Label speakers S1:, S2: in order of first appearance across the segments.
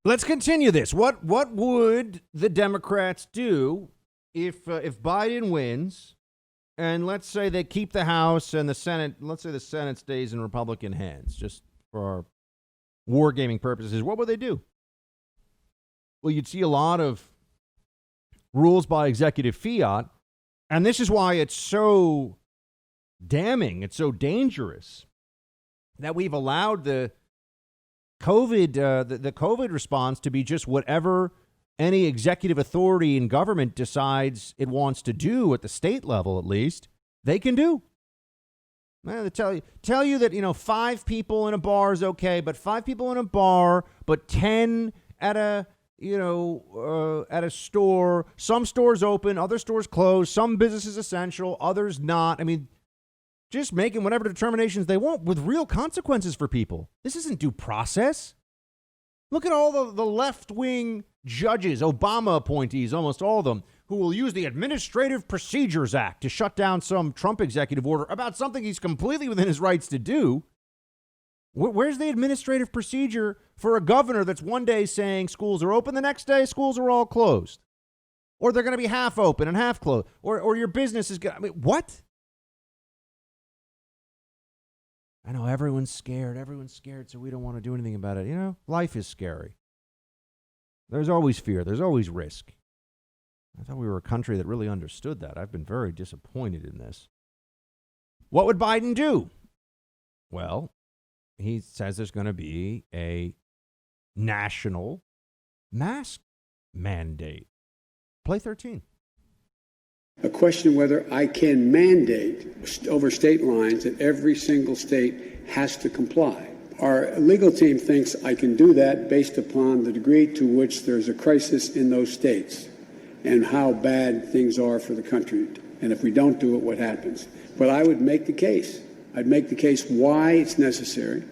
S1: Let's continue this. What would the Democrats do if Biden wins, and let's say they keep the House and the Senate? Let's say the Senate stays in Republican hands, just for our wargaming purposes. What would they do? Well, you'd see a lot of rules by executive fiat, and this is why it's so damning, it's so dangerous that we've allowed the COVID response to be just whatever any executive authority in government decides it wants to do at the state level, at least, they can do. They tell you that, 5 people in a bar is okay, but 5 people in a bar, but 10 at a store. Some stores open, other stores closed. Some businesses essential, others not. I mean, just making whatever determinations they want with real consequences for people. This isn't due process. Look at all the left-wing judges, Obama appointees, almost all of them, who will use the Administrative Procedures Act to shut down some Trump executive order about something he's completely within his rights to do. Where's the administrative procedure for a governor that's one day saying schools are open, the next day schools are all closed? Or they're going to be half open and half closed? Or your business is going to... what? I know everyone's scared, so we don't want to do anything about it. Life is scary. There's always fear. There's always risk. I thought we were a country that really understood that. I've been very disappointed in this. What would Biden do? Well, he says there's going to be a national mask mandate. Play 13.
S2: A question whether I can mandate over state lines that every single state has to comply. Our legal team thinks I can do that based upon the degree to which there's a crisis in those states and how bad things are for the country. And if we don't do it, what happens? But I would make the case. I'd make the case why it's necessary.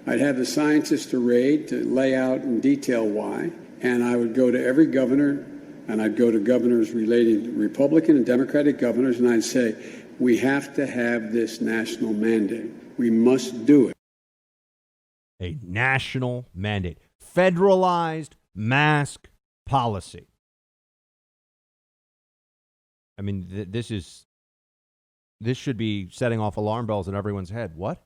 S2: I'd have the scientists to lay out in detail why. And I would go to every governor, and I'd go to governors relating to Republican and Democratic governors, and I'd say, we have to have this national mandate. We must do it.
S1: A national mandate. Federalized mask policy. I mean, this should be setting off alarm bells in everyone's head. What?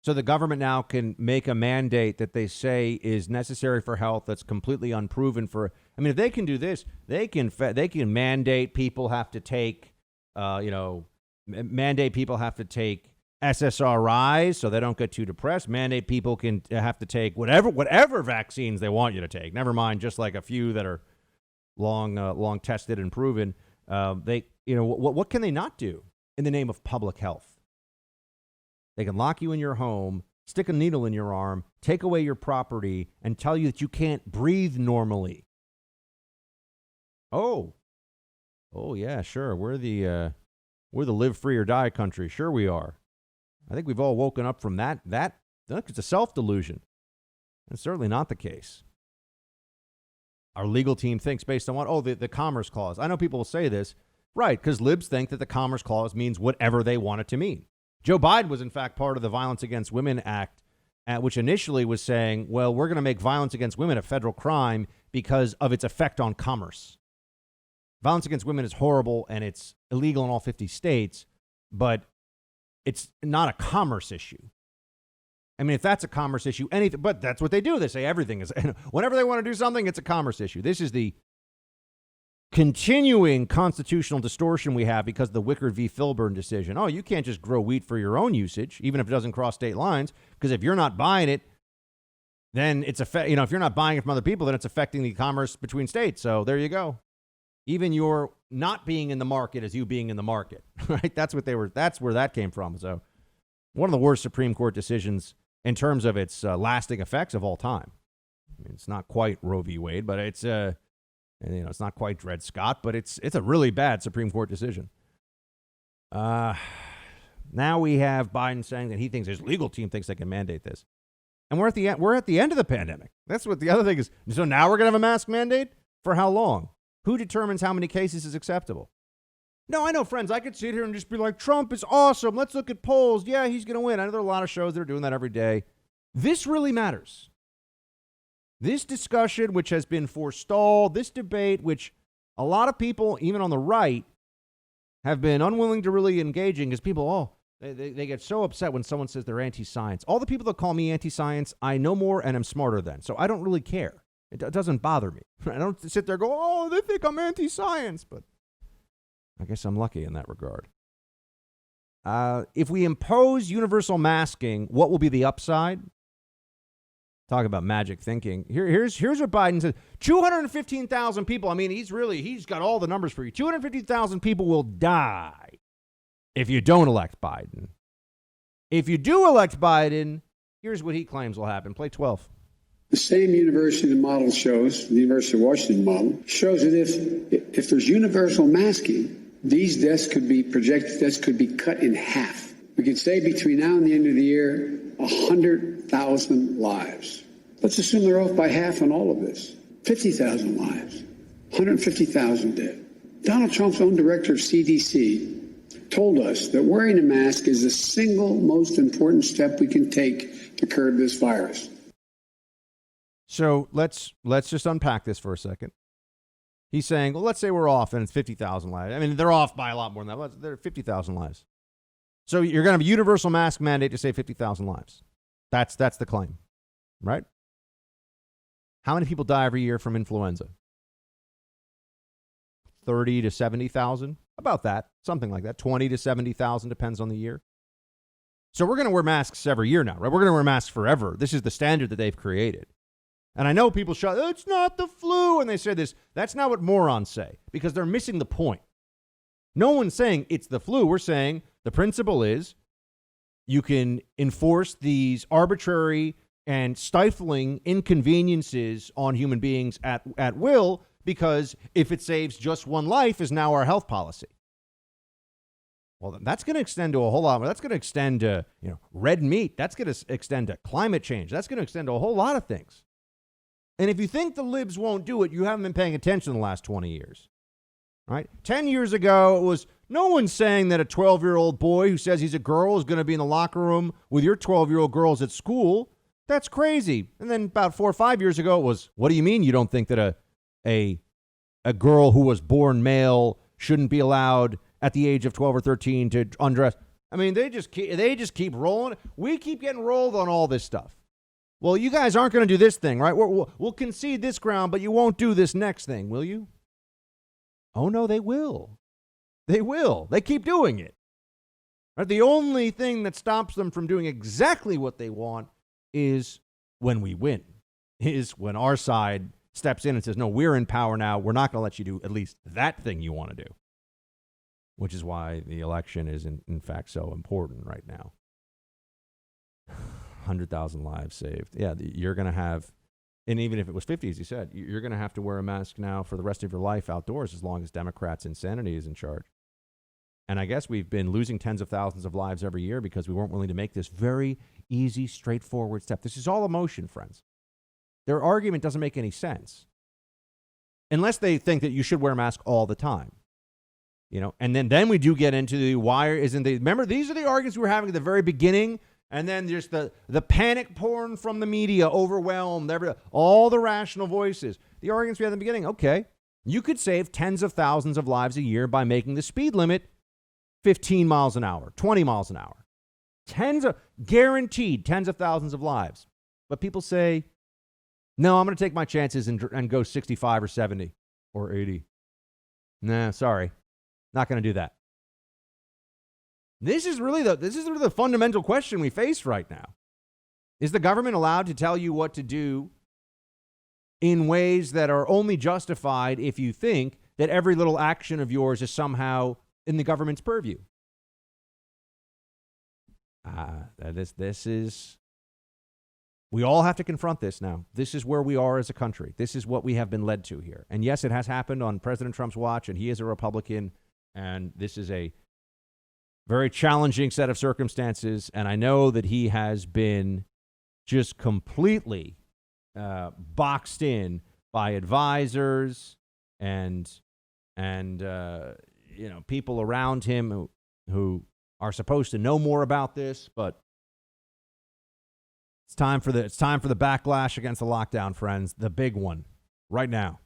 S1: So the government now can make a mandate that they say is necessary for health that's completely unproven for. I mean, if they can do this, they can mandate people have to take, mandate people have to take SSRIs so they don't get too depressed. Mandate people can have to take whatever vaccines they want you to take. Never mind just like a few that are long tested and proven. What can they not do in the name of public health? They can lock you in your home, stick a needle in your arm, take away your property, and tell you that you can't breathe normally. Oh yeah, sure. We're the live free or die country. Sure we are. I think we've all woken up from that. Look, it's a self-delusion. It's certainly not the case. Our legal team thinks based on what? Oh, the Commerce Clause. I know people will say this, right, because libs think that the Commerce Clause means whatever they want it to mean. Joe Biden was, in fact, part of the Violence Against Women Act, which initially was saying, well, we're going to make violence against women a federal crime because of its effect on commerce. Violence against women is horrible, and it's illegal in all 50 states, but it's not a commerce issue. I mean, if that's a commerce issue, anything, but that's what they do. They say everything is, whenever they want to do something, it's a commerce issue. This is the continuing constitutional distortion we have because of the Wickard v. Filburn decision. Oh, you can't just grow wheat for your own usage, even if it doesn't cross state lines, because if you're not buying it, then it's if you're not buying it from other people, then it's affecting the commerce between states. So there you go. Even your not being in the market is you being in the market, right? That's where that came from. So one of the worst Supreme Court decisions in terms of its lasting effects of all time. I mean, it's not quite Roe v. Wade, but it's it's not quite Dred Scott, but it's a really bad Supreme Court decision. Now we have Biden saying that he thinks his legal team thinks they can mandate this, and we're at the end of the pandemic. That's what the other thing is. So now we're gonna have a mask mandate for how long? Who determines how many cases is acceptable? No, I know, friends. I could sit here and just be like, Trump is awesome. Let's look at polls. Yeah, he's gonna win. I know there are a lot of shows that are doing that every day. This really matters. This discussion, which has been forestalled, this debate, which a lot of people, even on the right, have been unwilling to really engage in because people, they get so upset when someone says they're anti-science. All the people that call me anti-science, I know more and am smarter than. So I don't really care. It doesn't bother me. I don't sit there and go, they think I'm anti-science. But I guess I'm lucky in that regard. If we impose universal masking, what will be the upside? Talk about magic thinking. Here's what Biden said. 215,000 people. I mean, he's got all the numbers for you. 250,000 people will die if you don't elect Biden. If you do elect Biden, here's what he claims will happen. Play 12.
S2: The same university model shows, the University of Washington model, shows that if there's universal masking, these deaths could be projected deaths could be cut in half. We could say between now and the end of the year, 100,000 lives. Let's assume they're off by half on all of this. 50,000 lives, 150,000 dead. Donald Trump's own director of CDC told us that wearing a mask is the single most important step we can take to curb this virus.
S1: So let's just unpack this for a second. He's saying, well, let's say we're off and it's 50,000 lives. I mean, they're off by a lot more than that. They're 50,000 lives. So you're going to have a universal mask mandate to save 50,000 lives. That's the claim, right? How many people die every year from influenza? 30 to 70,000? About that, something like that. 20 to 70,000, depends on the year. So we're going to wear masks every year now, right? We're going to wear masks forever. This is the standard that they've created. And I know people shout, it's not the flu, and they say this. That's not what morons say, because they're missing the point. No one's saying it's the flu. We're saying the principle is you can enforce these arbitrary and stifling inconveniences on human beings at will, because if it saves just one life is now our health policy. Well, that's going to extend to a whole lot more. That's going to extend to red meat. That's going to extend to climate change. That's going to extend to a whole lot of things. And if you think the libs won't do it, you haven't been paying attention in the last 20 years. Right? 10 years ago, it was no one saying that a 12-year-old boy who says he's a girl is going to be in the locker room with your 12-year-old girls at school. That's crazy. And then about 4 or 5 years ago, it was, what do you mean you don't think that a girl who was born male shouldn't be allowed at the age of 12 or 13 to undress? I mean, they just keep rolling. We keep getting rolled on all this stuff. Well, you guys aren't going to do this thing, right? We'll concede this ground, but you won't do this next thing, will you? Oh, no, they will. They will. They keep doing it. Right? The only thing that stops them from doing exactly what they want is when we win, is when our side steps in and says, no, we're in power now. We're not going to let you do at least that thing you want to do, which is why the election is, in fact, so important right now. 100,000 lives saved. Yeah, you're going to have, and even if it was 50, as you said, you're going to have to wear a mask now for the rest of your life outdoors as long as Democrats' insanity is in charge. And I guess we've been losing tens of thousands of lives every year because we weren't willing to make this very easy, straightforward step. This is all emotion, friends. Their argument doesn't make any sense unless they think that you should wear a mask all the time. And then we do get into the why isn't the, remember, these are the arguments we were having at the very beginning. And then there's the panic porn from the media, overwhelmed, all the rational voices. The arguments we had in the beginning, okay, you could save tens of thousands of lives a year by making the speed limit 15 miles an hour, 20 miles an hour. Guaranteed tens of thousands of lives. But people say, no, I'm going to take my chances and go 65 or 70 or 80. Nah, sorry, not going to do that. This is really the fundamental question we face right now. Is the government allowed to tell you what to do in ways that are only justified if you think that every little action of yours is somehow in the government's purview? We all have to confront this now. This is where we are as a country. This is what we have been led to here. And yes, it has happened on President Trump's watch, and he is a Republican, and this is a very challenging set of circumstances, and I know that he has been just completely boxed in by advisors and people around him who are supposed to know more about this, but It's time for the backlash against the lockdown, friends. The big one right now.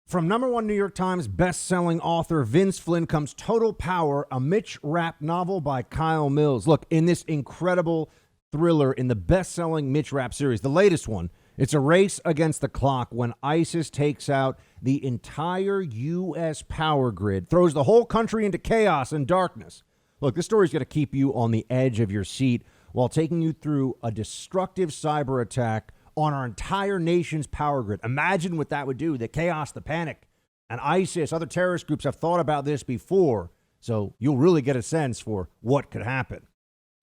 S1: From #1 New York Times best-selling author Vince Flynn comes Total Power, a Mitch Rapp novel by Kyle Mills. Look, in this incredible thriller in the best-selling Mitch Rapp series, the latest one, it's a race against the clock when ISIS takes out the entire U.S. power grid, throws the whole country into chaos and darkness. Look, this story's going to keep you on the edge of your seat while taking you through a destructive cyber attack on our entire nation's power grid. Imagine what that would do, the chaos, the panic. And ISIS, other terrorist groups have thought about this before, so you'll really get a sense for what could happen.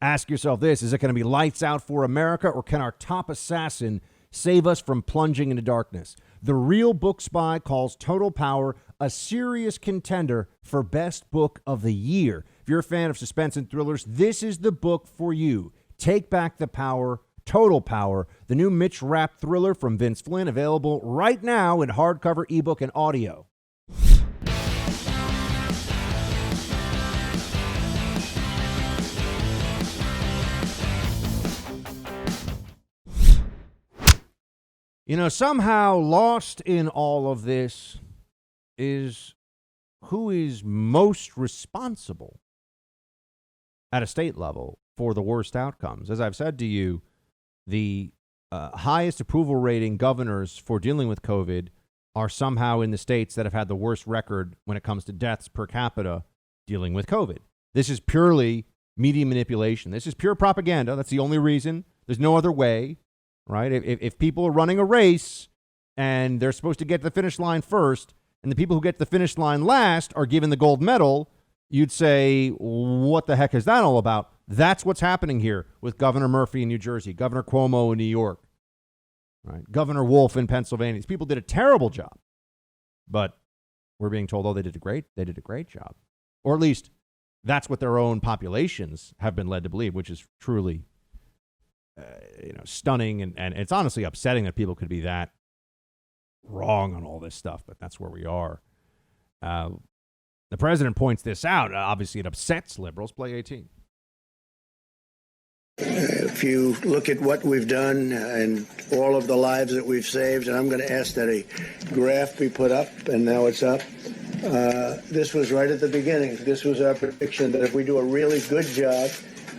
S1: Ask yourself this, is it going to be lights out for America, or can our top assassin save us from plunging into darkness? The Real Book Spy calls Total Power a serious contender for Best Book of the Year. If you're a fan of suspense and thrillers, this is the book for you. Take Back the Power, Total Power, the new Mitch Rapp thriller from Vince Flynn, available right now in hardcover, ebook, and audio. You know, somehow lost in all of this is who is most responsible at a state level for the worst outcomes. As I've said to you, the highest approval rating governors for dealing with COVID are somehow in the states that have had the worst record when it comes to deaths per capita dealing with COVID. This is purely media manipulation. This is pure propaganda. That's the only reason. There's no other way, right? If people are running a race and they're supposed to get to the finish line first, and the people who get to the finish line last are given the gold medal, you'd say, what the heck is that all about? That's what's happening here with Governor Murphy in New Jersey, Governor Cuomo in New York, right? Governor Wolf in Pennsylvania. These people did a terrible job, but we're being told, oh, they did a great job. Or at least that's what their own populations have been led to believe, which is truly stunning. And it's honestly upsetting that people could be that wrong on all this stuff, but that's where we are. The president points this out. Obviously, it upsets liberals. Play 18.
S3: If you look at what we've done and all of the lives that we've saved, and I'm going to ask that a graph be put up, and now it's up. This was right at the beginning. This was our prediction that if we do a really good job,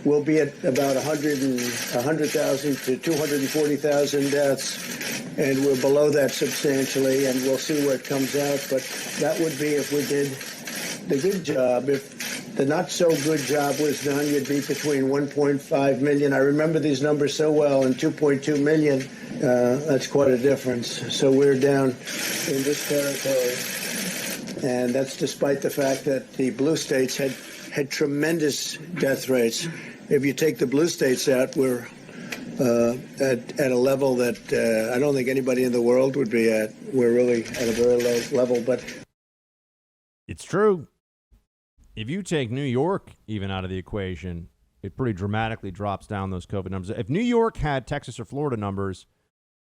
S3: we'll be at about 100,000 to 240,000 deaths, and we're below that substantially, and we'll see where it comes out. But that would be if we did the good job. If the not-so-good job was done, you'd be between 1.5 million. I remember these numbers so well, and 2.2 million. That's quite a difference. So we're down in this territory, and that's despite the fact that the blue states had tremendous death rates. If you take the blue states out, we're at a level that I don't think anybody in the world would be at. We're really at a very low level, but
S1: it's true. If you take New York even out of the equation, it pretty dramatically drops down those COVID numbers. If New York had Texas or Florida numbers,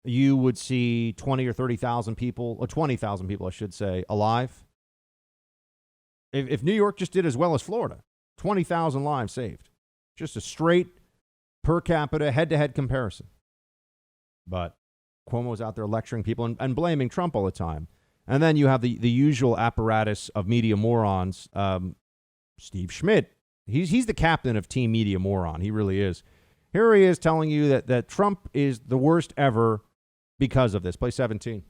S1: you would see 20 or 30,000 people, or 20,000 people, I should say, alive. If New York just did as well as Florida, 20,000 lives saved. Just a straight per capita head-to-head comparison. But Cuomo's out there lecturing people and blaming Trump all the time. And then you have the usual apparatus of media morons. Steve Schmidt, he's the captain of Team Media Moron. He really is. Here he is telling you that Trump is the worst ever because of this. Play 17.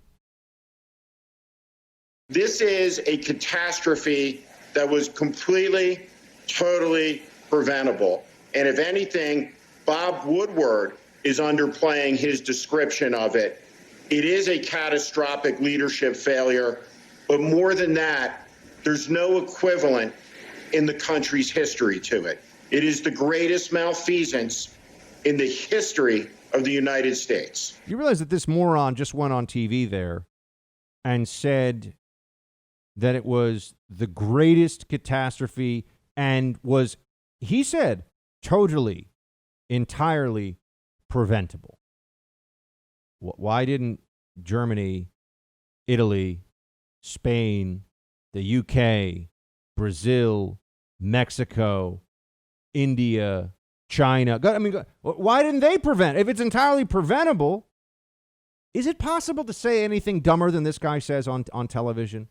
S4: This is a catastrophe that was completely, totally preventable. And if anything, Bob Woodward is underplaying his description of it. It is a catastrophic leadership failure, but more than that, there's no equivalent in the country's history to it. It is the greatest malfeasance in the history of the United States.
S1: You realize that this moron just went on TV there and said that it was the greatest catastrophe and was, he said, totally, entirely preventable. Why didn't Germany, Italy, Spain, the UK, Brazil, Mexico, India, China. Why didn't they prevent? If it's entirely preventable, is it possible to say anything dumber than this guy says on television?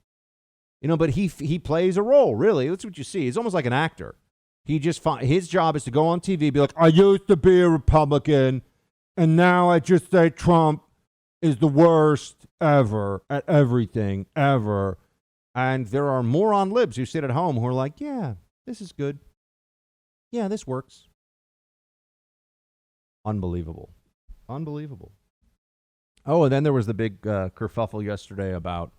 S1: But he plays a role, really. That's what you see. He's almost like an actor. His job is to go on TV, be like, I used to be a Republican, and now I just say Trump is the worst ever at everything, ever. And there are moron libs who sit at home who are like, yeah, this is good. Yeah, this works. Unbelievable. Oh, and then there was the big kerfuffle yesterday about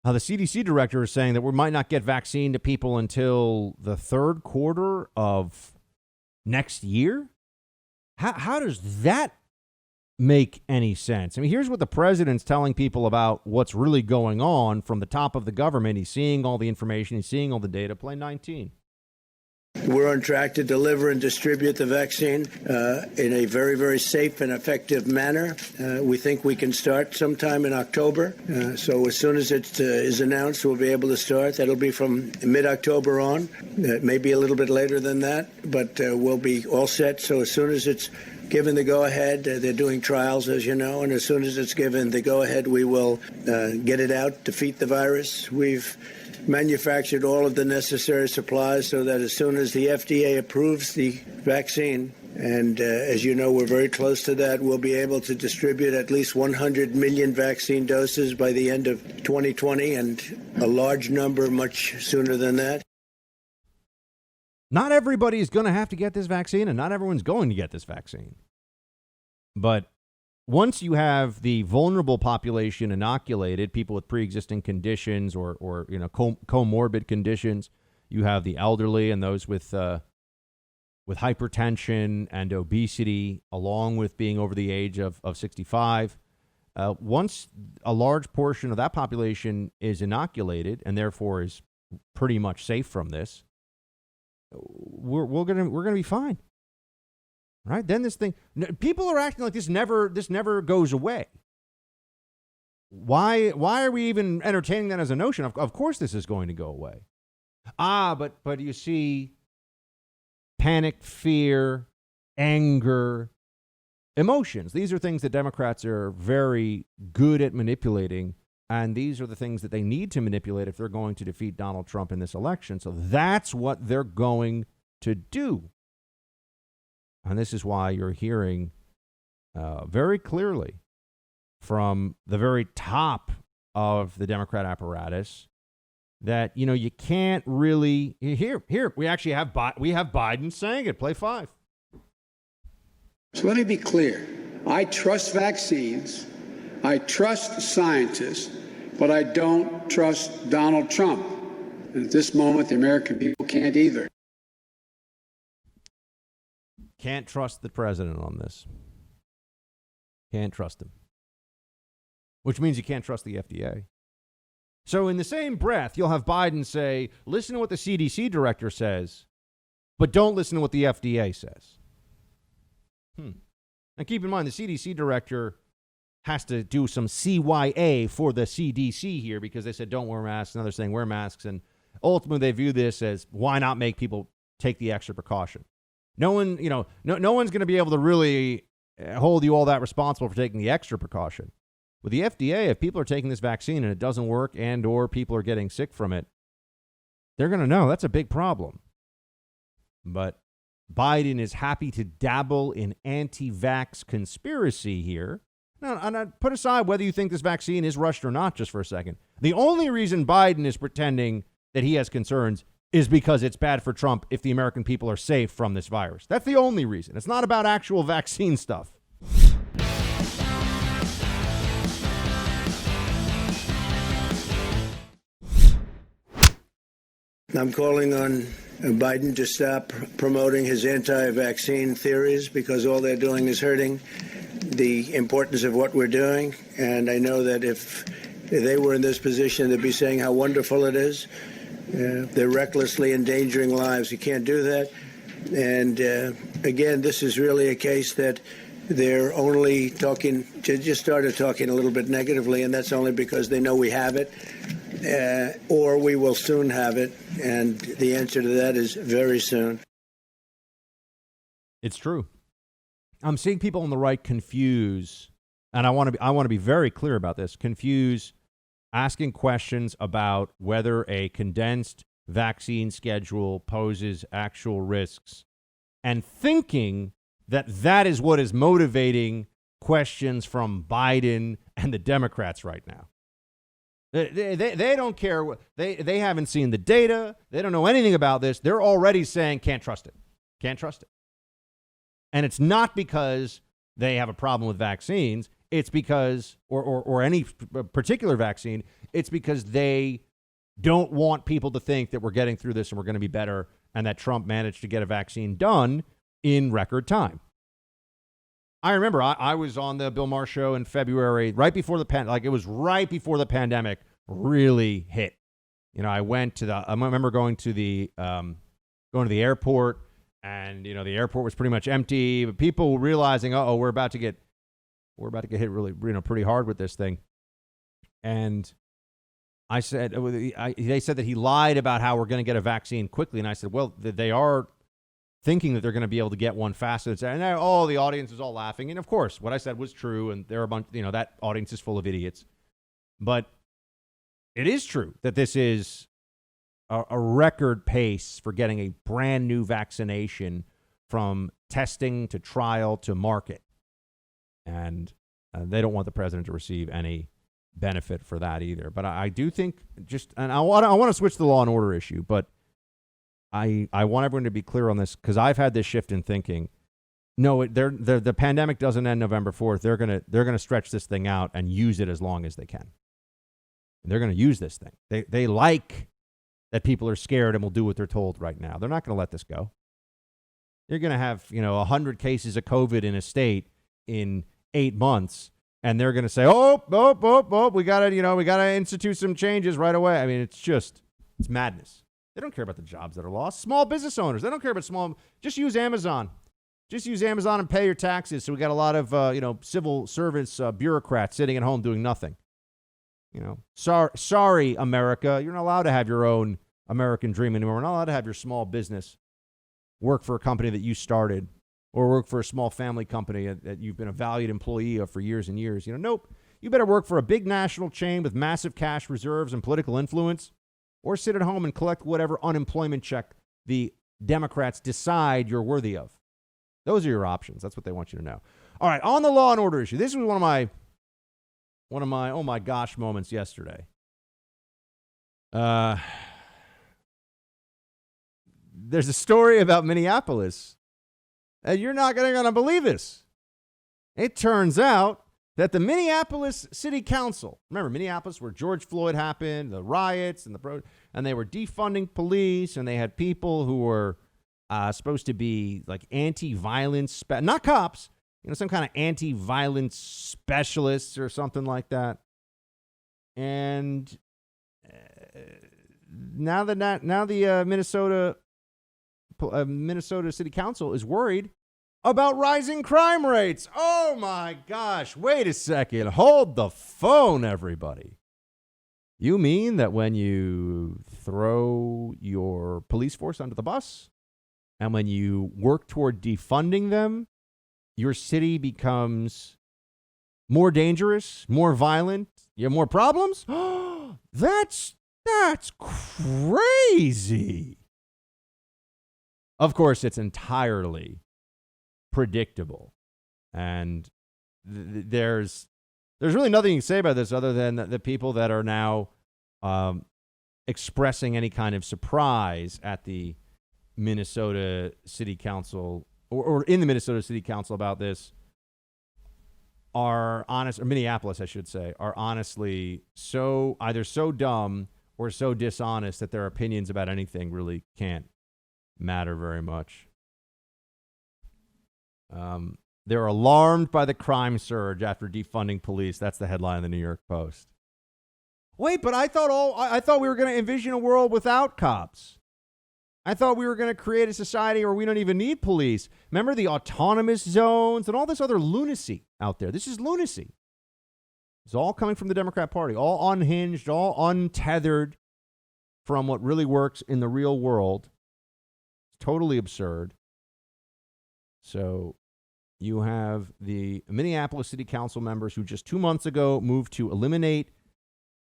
S1: how the CDC director is saying that we might not get vaccine to people until the third quarter of next year. How does that make any sense? I mean, here's what the president's telling people about what's really going on from the top of the government. He's seeing all the information. He's seeing all the data. Play 19.
S3: We're on track to deliver and distribute the vaccine in a very, very safe and effective manner. We think we can start sometime in October. So as soon as it is announced, we'll be able to start. That'll be from mid-October on, maybe a little bit later than that, but we'll be all set. So as soon as it's given the go-ahead, they're doing trials, as you know, and as soon as it's given the go-ahead, we will get it out, defeat the virus. We've manufactured all of the necessary supplies so that as soon as the FDA approves the vaccine, and as you know, we're very close to that, we'll be able to distribute at least 100 million vaccine doses by the end of 2020, and a large number much sooner than that.
S1: Not everybody is going to have to get this vaccine, and not everyone's going to get this vaccine. But once you have the vulnerable population inoculated, people with pre-existing conditions or comorbid conditions, you have the elderly and those with hypertension and obesity, along with being over the age of 65. Once a large portion of that population is inoculated and therefore is pretty much safe from this, we're gonna be fine. Right? Then this thing, people are acting like this never goes away. Why are we even entertaining that as a notion? Of course this is going to go away. But you see, panic, fear, anger, emotions. These are things that Democrats are very good at manipulating, and these are the things that they need to manipulate if they're going to defeat Donald Trump in this election. So that's what they're going to do. And this is why you're hearing very clearly from the very top of the Democrat apparatus that, you can't really here. We actually have Biden saying it. Play 5.
S2: So let me be clear. I trust vaccines. I trust scientists, but I don't trust Donald Trump. And at this moment, the American people can't either.
S1: Can't trust the president on this. Can't trust him. Which means you can't trust the FDA. So in the same breath, you'll have Biden say, listen to what the CDC director says, but don't listen to what the FDA says. And keep in mind, the CDC director has to do some CYA for the CDC here because they said don't wear masks. Now they're saying wear masks. And ultimately, they view this as why not make people take the extra precaution? No one, no one's going to be able to really hold you all that responsible for taking the extra precaution. With the FDA, if people are taking this vaccine and it doesn't work and or people are getting sick from it, they're going to know that's a big problem. But Biden is happy to dabble in anti-vax conspiracy here. Now, put aside whether you think this vaccine is rushed or not just for a second. The only reason Biden is pretending that he has concerns is because it's bad for Trump if the American people are safe from this virus. That's the only reason. It's not about actual vaccine stuff.
S3: I'm calling on Biden to stop promoting his anti-vaccine theories because all they're doing is hurting the importance of what we're doing. And I know that if they were in this position, they'd be saying how wonderful it is. They're recklessly endangering lives. You can't do that. And again, this is really a case that they're only talking, just started talking a little bit negatively, and that's only because they know we have it, or we will soon have it. And the answer to that is very soon.
S1: It's true. I'm seeing people on the right confuse, and I want to be very clear about this, confuse asking questions about whether a condensed vaccine schedule poses actual risks and thinking that that is what is motivating questions from Biden and the Democrats right now. They don't care. They haven't seen the data. They don't know anything about this. They're already saying can't trust it. Can't trust it. And it's not because they have a problem with vaccines. It's because, or any particular vaccine, it's because they don't want people to think that we're getting through this and we're going to be better and that Trump managed to get a vaccine done in record time. I remember I was on the Bill Maher show in February, right before it was right before the pandemic really hit. You know, I remember going to the airport, and you know the airport was pretty much empty, but people realizing, we're about to get hit really, pretty hard with this thing. And I said, they said that he lied about how we're going to get a vaccine quickly, and I said, well, they are thinking that they're going to be able to get one faster. And the audience is all laughing. And of course, what I said was true. And there are a bunch, that audience is full of idiots. But it is true that this is a record pace for getting a brand new vaccination from testing to trial to market. And they don't want the president to receive any benefit for that either. But I do think and I want to switch the law and order issue, but I want everyone to be clear on this because I've had this shift in thinking. No, the pandemic doesn't end November 4th. They're gonna stretch this thing out and use it as long as they can. They're gonna use this thing. They like that people are scared and will do what they're told right now. They're not gonna let this go. You're gonna have 100 cases of COVID in a state in 8 months, and they're gonna say, we gotta institute some changes right away. I mean, it's madness. They don't care about the jobs that are lost. Small business owners, they don't care about just use Amazon. Just use Amazon and pay your taxes. So we got a lot of, civil servants, bureaucrats sitting at home doing nothing. Sorry, America. You're not allowed to have your own American dream anymore. We're not allowed to have your small business work for a company that you started or work for a small family company that you've been a valued employee of for years and years. Nope. You better work for a big national chain with massive cash reserves and political influence, or sit at home and collect whatever unemployment check the Democrats decide you're worthy of. Those are your options. That's what they want you to know. All right, on the law and order issue. This was one of my oh my gosh moments yesterday. There's a story about Minneapolis, and you're not going to believe this. It turns out that the Minneapolis City Council, remember Minneapolis where George Floyd happened, the riots and and they were defunding police, and they had people who were supposed to be like anti-violence, not cops, some kind of anti-violence specialists or something like that. And now the Minnesota City Council is worried about rising crime rates. Oh my gosh. Wait a second. Hold the phone, everybody. You mean that when you throw your police force under the bus and when you work toward defunding them, your city becomes more dangerous, more violent, you have more problems? That's crazy. Of course, it's entirely predictable. And there's really nothing you can say about this other than the people that are now expressing any kind of surprise at the Minnesota City Council or in the Minnesota City Council about this are honest, or Minneapolis, I should say, are honestly either so dumb or so dishonest that their opinions about anything really can't matter very much. They're alarmed by the crime surge after defunding police. That's the headline of the New York Post. Wait, but I thought we were going to envision a world without cops. I thought we were going to create a society where we don't even need police. Remember the autonomous zones and all this other lunacy out there? This is lunacy. It's all coming from the Democrat Party, all unhinged, all untethered from what really works in the real world. It's totally absurd. So you have the Minneapolis City Council members who just 2 months ago moved to eliminate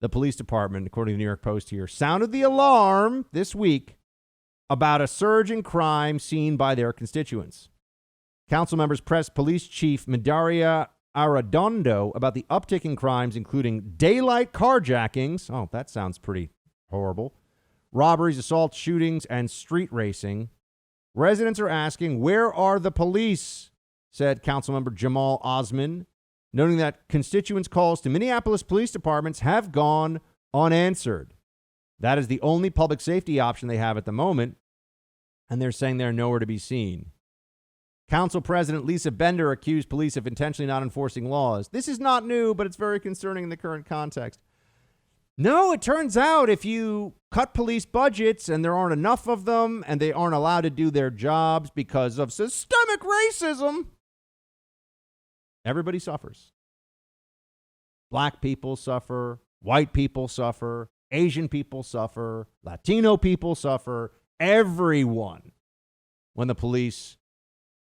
S1: the police department, according to the New York Post here, sounded the alarm this week about a surge in crime seen by their constituents. Council members pressed Police Chief Medaria Arredondo about the uptick in crimes, including daylight carjackings. Oh, that sounds pretty horrible. Robberies, assaults, shootings, and street racing. Residents are asking, where are the police? Said Councilmember Jamal Osman, noting that constituents' calls to Minneapolis police departments have gone unanswered. That is the only public safety option they have at the moment, and they're saying they're nowhere to be seen. Council President Lisa Bender accused police of intentionally not enforcing laws. This is not new, but it's very concerning in the current context. No, it turns out if you cut police budgets and there aren't enough of them and they aren't allowed to do their jobs because of systemic racism, everybody suffers. Black people suffer, white people suffer, Asian people suffer, Latino people suffer, everyone when the police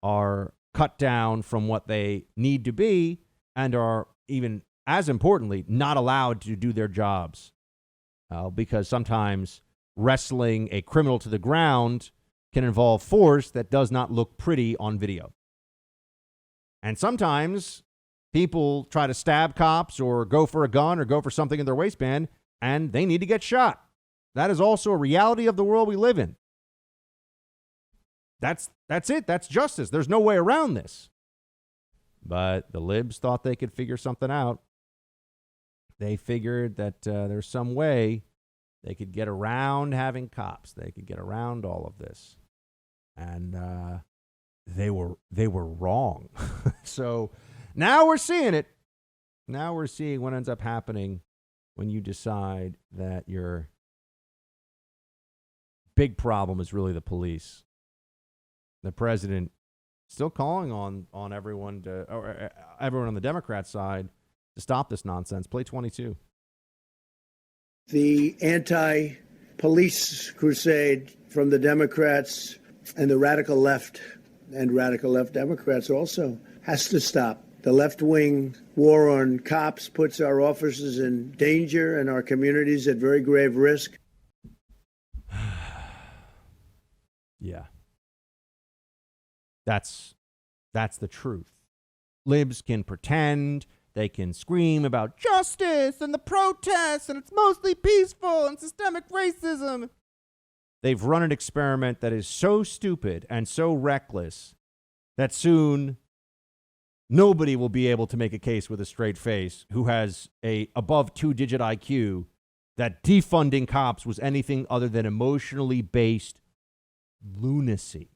S1: are cut down from what they need to be and are, even as importantly, not allowed to do their jobs. Because sometimes wrestling a criminal to the ground can involve force that does not look pretty on video. And sometimes people try to stab cops or go for a gun or go for something in their waistband, and they need to get shot. That is also a reality of the world we live in. That's it. That's justice. There's no way around this. But the libs thought they could figure something out. They figured that there's some way they could get around having cops. They could get around all of this. And they were wrong. So now we're seeing it. Now we're seeing what ends up happening when you decide that your big problem is really the police. The president still calling on everyone everyone on the Democrat side to stop this nonsense. Play 22.
S3: The anti-police crusade from the Democrats and the radical left and radical left Democrats also has to stop. The left-wing war on cops puts our officers in danger and our communities at very grave risk.
S1: Yeah. That's the truth. Libs can pretend, they can scream about justice and the protests and it's mostly peaceful and systemic racism. They've run an experiment that is so stupid and so reckless that soon nobody will be able to make a case with a straight face who has a above 2-digit IQ that defunding cops was anything other than emotionally based lunacy.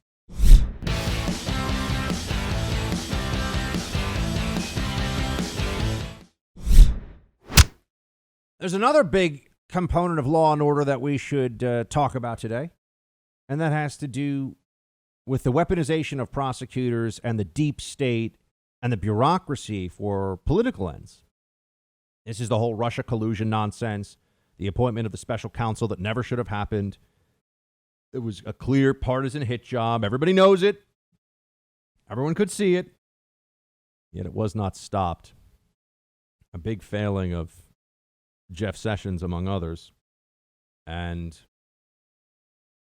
S1: There's another big component of law and order that we should talk about today, and that has to do with the weaponization of prosecutors and the deep state and the bureaucracy for political ends. This is the whole Russia collusion nonsense, the appointment of the special counsel that never should have happened. It was a clear partisan hit job. Everybody knows it. Everyone could see it. Yet it was not stopped. A big failing of Jeff Sessions, among others. And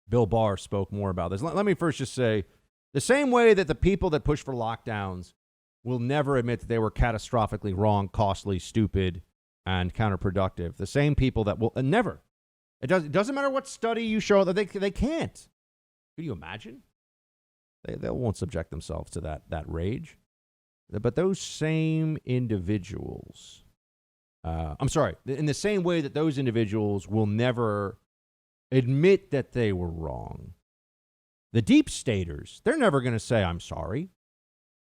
S1: Bill Barr spoke more about this. Let me first just say, the same way that the people that push for lockdowns will never admit that they were catastrophically wrong, costly, stupid, and counterproductive. The same people that will never. It doesn't matter what study you show that they can't. Could you imagine? They won't subject themselves to that rage. But those same individuals, in the same way that those individuals will never admit that they were wrong. The deep staters, they're never going to say, I'm sorry.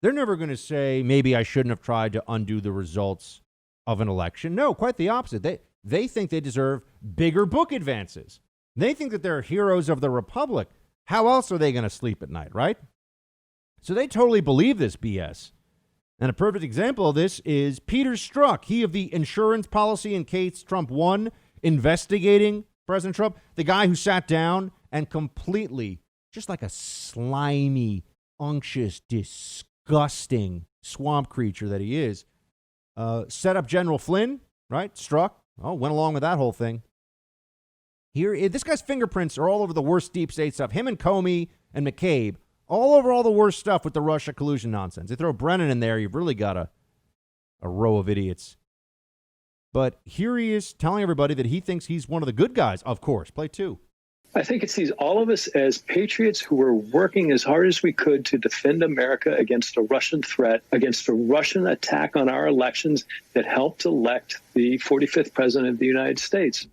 S1: They're never going to say, maybe I shouldn't have tried to undo the results of an election. No, quite the opposite. They think they deserve bigger book advances. They think that they're heroes of the republic. How else are they going to sleep at night, right? So they totally believe this BS. And a perfect example of this is Peter Strzok, he of the insurance policy in case Trump won, investigating President Trump, the guy who sat down and completely, just like a slimy, unctuous, disgusting swamp creature that he is, set up General Flynn, right? Strzok. Oh, went along with that whole thing. This guy's fingerprints are all over the worst deep state stuff. Him and Comey and McCabe, all over all the worst stuff with the Russia collusion nonsense. They throw Brennan in there, you've really got a row of idiots. But here he is telling everybody that he thinks he's one of the good guys. Of course, play two.
S5: I think it sees all of us as patriots who were working as hard as we could to defend America against a Russian threat, against a Russian attack on our elections that helped elect the 45th president of the United States.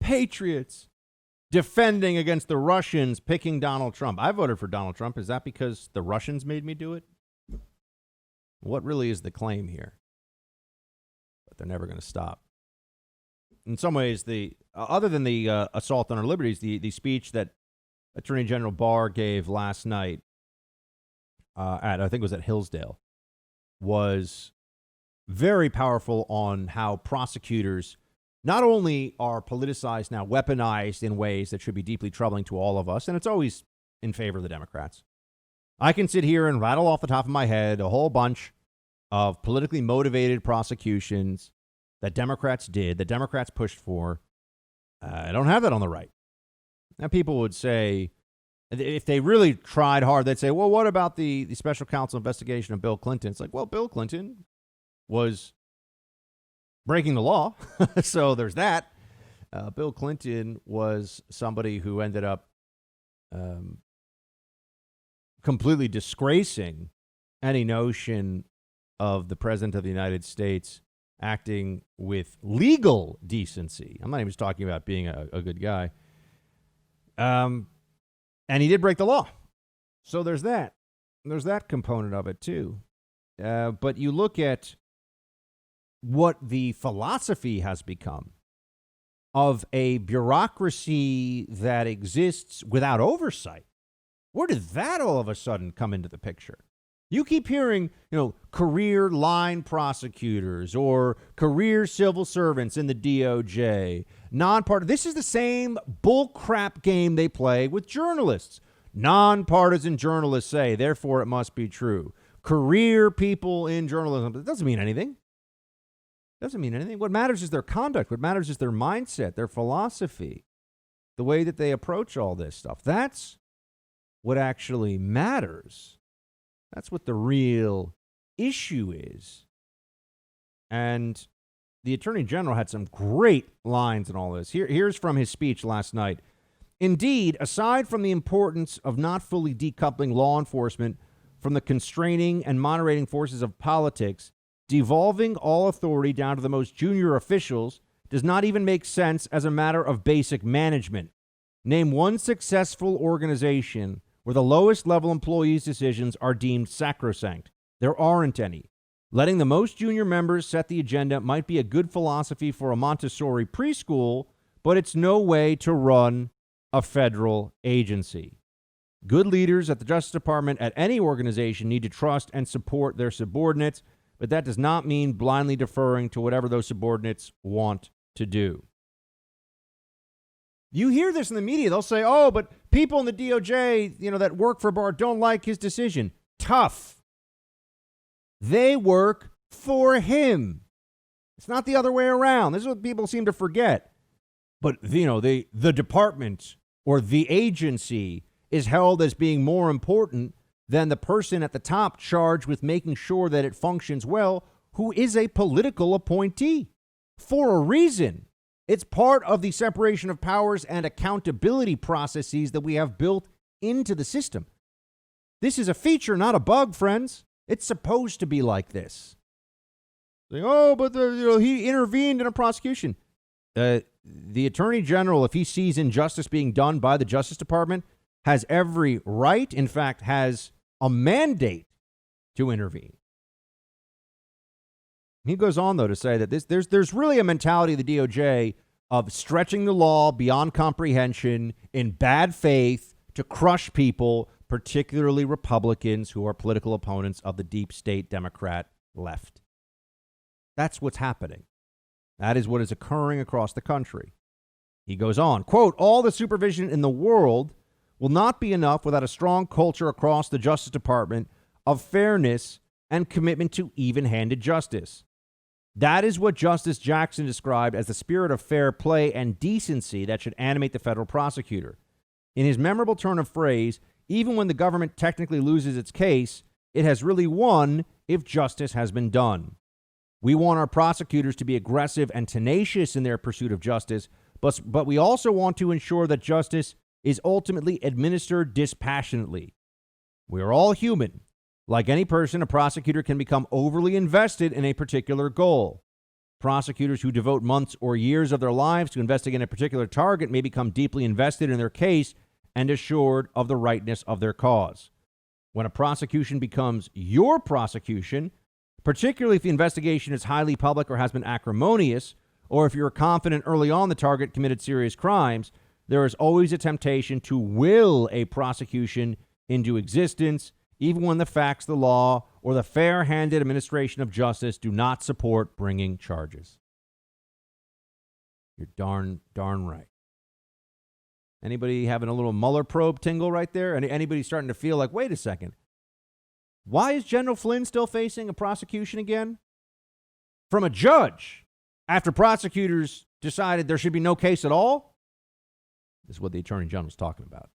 S1: Patriots defending against the Russians picking Donald Trump. I voted for Donald Trump. Is that because the Russians made me do it? What really is the claim here? But they're never going to stop. In some ways, other than the assault on our liberties, the speech that Attorney General Barr gave last night I think it was at Hillsdale, was very powerful on how prosecutors not only are politicized now, weaponized in ways that should be deeply troubling to all of us, and it's always in favor of the Democrats. I can sit here and rattle off the top of my head a whole bunch of politically motivated prosecutions that Democrats did, that Democrats pushed for. I don't have that on the right. Now, people would say, if they really tried hard, they'd say, well, what about the special counsel investigation of Bill Clinton? It's like, well, Bill Clinton was breaking the law, so there's that. Bill Clinton was somebody who ended up completely disgracing any notion of the President of the United States acting with legal decency. I'm not even talking about being a good guy. And he did break the law. So there's that. There's that component of it, too. But you look at what the philosophy has become of a bureaucracy that exists without oversight. Where did that all of a sudden come into the picture? You keep hearing, career line prosecutors or career civil servants in the DOJ. This is the same bullcrap game they play with journalists. Nonpartisan journalists say, therefore it must be true. Career people in journalism, it doesn't mean anything. Doesn't mean anything. What matters is their conduct. What matters is their mindset, their philosophy, the way that they approach all this stuff. That's what actually matters. That's what the real issue is. And the Attorney General had some great lines in all this. Here's from his speech last night. Indeed, aside from the importance of not fully decoupling law enforcement from the constraining and moderating forces of politics, devolving all authority down to the most junior officials does not even make sense as a matter of basic management. Name one successful organization where the lowest level employees' decisions are deemed sacrosanct. There aren't any. Letting the most junior members set the agenda might be a good philosophy for a Montessori preschool, but it's no way to run a federal agency. Good leaders at the Justice Department at any organization need to trust and support their subordinates, but that does not mean blindly deferring to whatever those subordinates want to do. You hear this in the media. They'll say, oh, but people in the DOJ, that work for Barr don't like his decision. Tough. They work for him. It's not the other way around. This is what people seem to forget. But, the department or the agency is held as being more important than the person at the top charged with making sure that it functions well, who is a political appointee for a reason. It's part of the separation of powers and accountability processes that we have built into the system. This is a feature, not a bug, friends. It's supposed to be like this. Saying, oh, but he intervened in a prosecution. The Attorney General, if he sees injustice being done by the Justice Department, has every right, in fact, has a mandate to intervene. He goes on, though, to say that there's really a mentality of the DOJ of stretching the law beyond comprehension in bad faith to crush people, particularly Republicans who are political opponents of the deep state Democrat left. That's what's happening. That is what is occurring across the country. He goes on, quote, all the supervision in the world will not be enough without a strong culture across the Justice Department of fairness and commitment to even-handed justice. That is what Justice Jackson described as the spirit of fair play and decency that should animate the federal prosecutor. In his memorable turn of phrase, even when the government technically loses its case, it has really won if justice has been done. We want our prosecutors to be aggressive and tenacious in their pursuit of justice, but we also want to ensure that justice is ultimately administered dispassionately. We are all human. Like any person, a prosecutor can become overly invested in a particular goal. Prosecutors who devote months or years of their lives to investigate a particular target may become deeply invested in their case and assured of the rightness of their cause. When a prosecution becomes your prosecution, particularly if the investigation is highly public or has been acrimonious, or if you're confident early on the target committed serious crimes, there is always a temptation to will a prosecution into existence, even when the facts, the law, or the fair-handed administration of justice do not support bringing charges. You're darn right. Anybody having a little Mueller probe tingle right there? Anybody starting to feel like, wait a second, why is General Flynn still facing a prosecution again? From a judge, after prosecutors decided there should be no case at all? This is what the Attorney General was talking about.